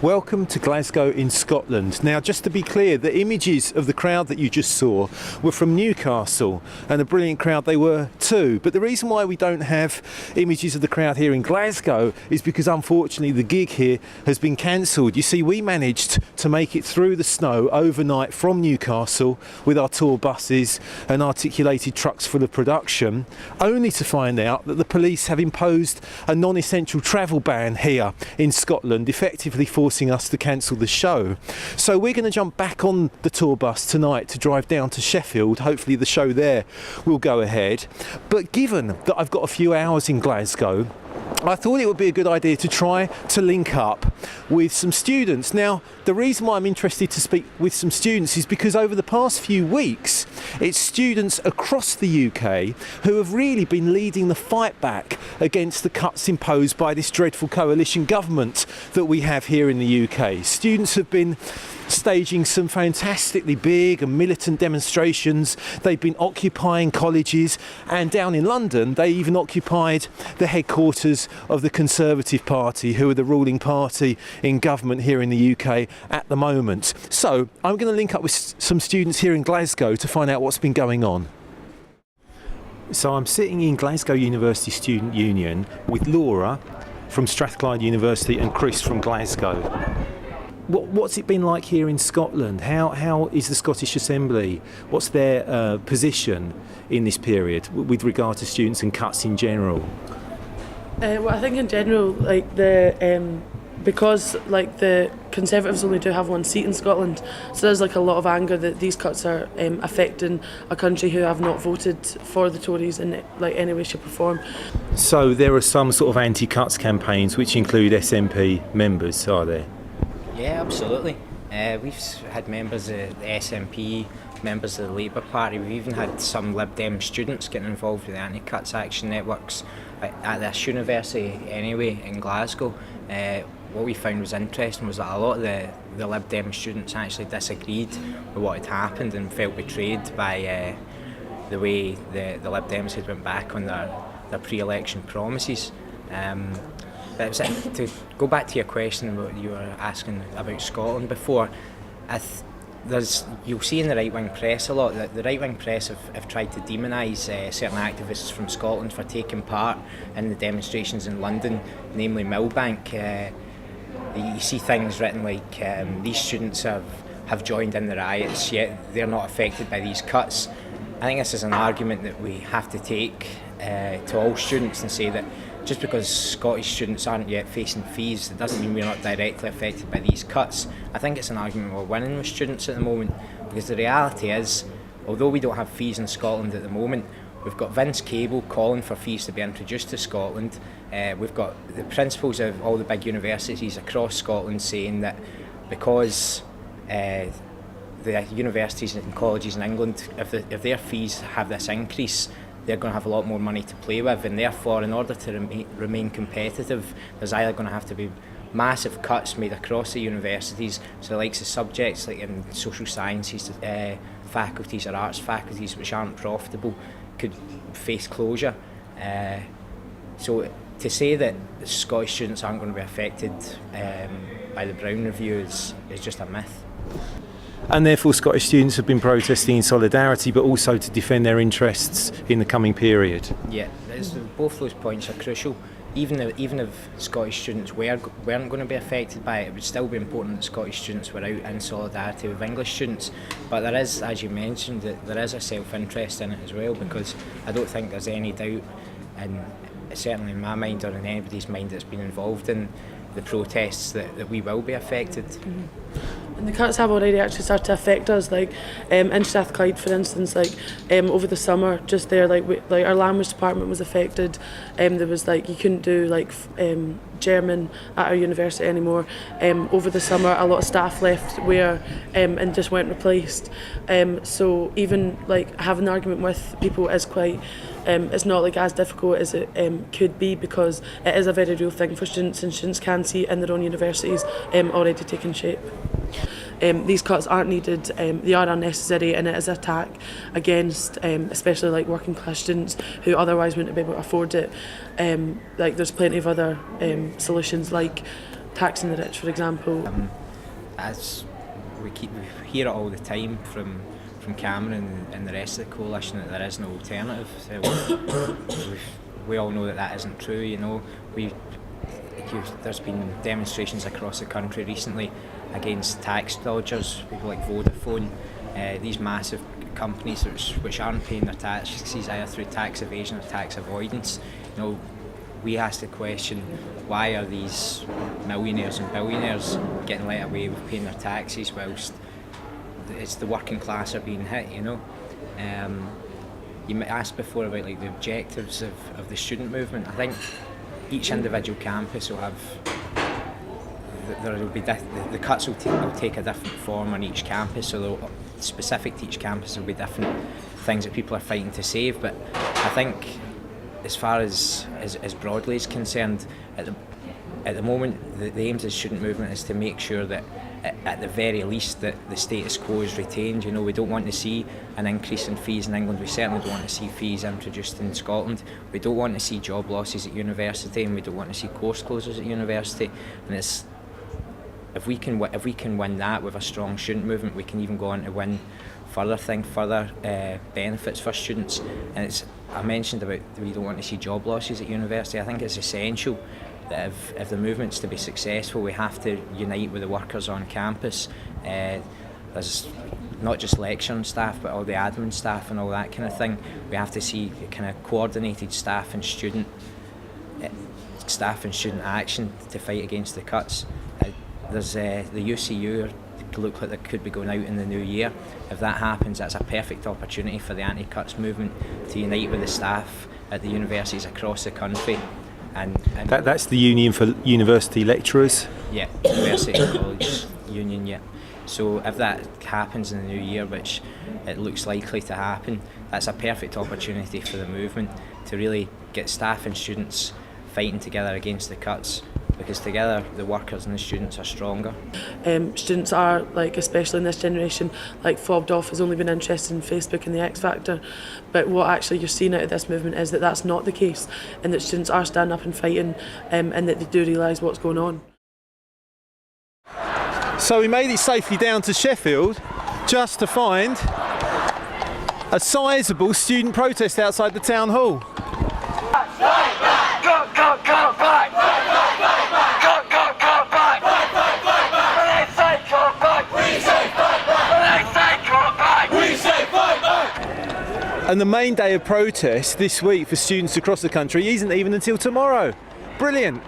Welcome to Glasgow in Scotland. Now, just to be clear, the images of the crowd that you just saw were from Newcastle, and a brilliant crowd they were too. But the reason why we don't have images of the crowd here in Glasgow is because unfortunately the gig here has been cancelled. You see, we managed to make it through the snow overnight from Newcastle with our tour buses and articulated trucks full of production, only to find out that the police have imposed a non-essential travel ban here in Scotland, effectively forcing us to cancel the show. So we're going to jump back on the tour bus tonight to drive down to Sheffield. Hopefully the show there will go ahead. But given that I've got a few hours in Glasgow, I thought it would be a good idea to try to link up with some students. Now, the reason why I'm interested to speak with some students is because over the past few weeks, it's students across the UK who have really been leading the fight back against the cuts imposed by this dreadful coalition government that we have here in the UK. Students have been staging some fantastically big and militant demonstrations. They've been occupying colleges, and down in London they even occupied the headquarters of the Conservative Party, who are the ruling party in government here in the UK at the moment. So I'm going to link up with some students here in Glasgow to find out what's been going on. So I'm sitting in Glasgow University Student Union with Laura from Strathclyde University and Chris from Glasgow. What's it been like here in Scotland? How is the Scottish Assembly? What's their position in this period with regard to students and cuts in general? Well, I think in general, because the Conservatives only do have one seat in Scotland, so there's a lot of anger that these cuts are affecting a country who have not voted for the Tories in any way, shape or form. So there are some sort of anti-cuts campaigns which include SNP members, are there? Yeah, absolutely. We've had members of the SNP, members of the Labour Party. We've even had some Lib Dem students getting involved with the anti-cuts action networks at this university anyway in Glasgow. What we found was interesting was that a lot of the Lib Dem students actually disagreed with what had happened and felt betrayed by the way the Lib Dems had went back on their pre-election promises. But to go back to your question, what you were asking about Scotland before, you'll see in the right-wing press a lot that the right-wing press have tried to demonise certain activists from Scotland for taking part in the demonstrations in London, namely Millbank. You see things written like these students have joined in the riots, yet they're not affected by these cuts. I think this is an argument that we have to take to all students and say that just because Scottish students aren't yet facing fees, it doesn't mean we're not directly affected by these cuts. I think it's an argument we're winning with students at the moment, because the reality is, although we don't have fees in Scotland at the moment, we've got Vince Cable calling for fees to be introduced to Scotland. We've got the principals of all the big universities across Scotland saying that because the universities and colleges in England, if their fees have this increase, they're going to have a lot more money to play with, and therefore in order to remain competitive, there's either going to have to be massive cuts made across the universities, so the likes of subjects like in social sciences faculties or arts faculties which aren't profitable could face closure. So to say that Scottish students aren't going to be affected by the Brown Review is just a myth. And therefore Scottish students have been protesting in solidarity, but also to defend their interests in the coming period. Yeah, both those points are crucial. Even if Scottish students weren't going to be affected by it, it would still be important that Scottish students were out in solidarity with English students. But there is, as you mentioned, there is a self-interest in it as well, because I don't think there's any doubt, and certainly in my mind or in anybody's mind that's been involved in the protests, that we will be affected. Mm-hmm. And the cuts have already actually started to affect us, in Strathclyde, for instance, over the summer, just there, our language department was affected. There was you couldn't do German at our university anymore. Over the summer, a lot of staff left and just weren't replaced. So even having an argument with people is quite. It's not as difficult as it could be, because it is a very real thing for students, and students can see it in their own universities already taking shape. These cuts aren't needed, they are unnecessary, and it is an attack against especially working class students who otherwise wouldn't be able to afford it. There's plenty of other solutions, taxing the rich, for example. As we hear it all the time from Cameron and the rest of the coalition that there is no alternative. We all know that isn't true. You know, there's been demonstrations across the country recently against tax dodgers, people like Vodafone, these massive companies which aren't paying their taxes either through tax evasion or tax avoidance. You know, we ask the question, why are these millionaires and billionaires getting let away with paying their taxes whilst it's the working class are being hit, you know? You asked before about like the objectives of the student movement. I think each individual campus will have, the cuts will take a different form on each campus, so specific to each campus there will be different things that people are fighting to save. But I think as far as broadly is concerned, at the moment the aims of the student movement is to make sure that at the very least that the status quo is retained. You know, we don't want to see an increase in fees in England. We certainly don't want to see fees introduced in Scotland. We don't want to see job losses at university, and we don't want to see course closures at university. And it's if we can win that with a strong student movement, we can even go on to win further benefits for students. And I mentioned about we don't want to see job losses at university. I think it's essential that if the movement's to be successful, we have to unite with the workers on campus. There's not just lecturing staff, but all the admin staff and all that kind of thing. We have to see kind of coordinated staff and student action to fight against the cuts. There's the UCU look like they could be going out in the new year. If that happens, that's a perfect opportunity for the anti-cuts movement to unite with the staff at the universities across the country. And that's the Union for University Lecturers? Yeah, University College Union, yeah. So if that happens in the new year, which it looks likely to happen, that's a perfect opportunity for the movement to really get staff and students fighting together against the cuts, because together the workers and the students are stronger. Students are, like, especially in this generation, like, fobbed off, has only been interested in Facebook and the X Factor. But what actually you're seeing out of this movement is that that's not the case, and that students are standing up and fighting, and that they do realise what's going on. So we made it safely down to Sheffield just to find a sizeable student protest outside the town hall. And the main day of protest this week for students across the country isn't even until tomorrow. Brilliant.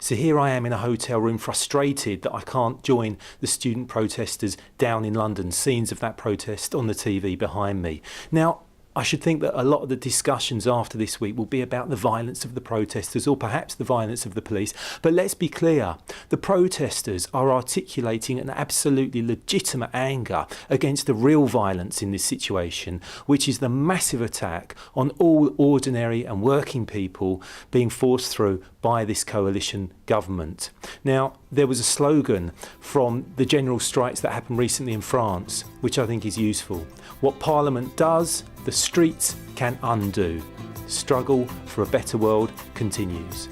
So here I am in a hotel room, frustrated that I can't join the student protesters down in London. Scenes of that protest on the TV behind me. Now, I should think that a lot of the discussions after this week will be about the violence of the protesters, or perhaps the violence of the police. But let's be clear, the protesters are articulating an absolutely legitimate anger against the real violence in this situation, which is the massive attack on all ordinary and working people being forced through by this coalition government. Now, there was a slogan from the general strikes that happened recently in France, which I think is useful. What Parliament does, the streets can undo. Struggle for a better world continues.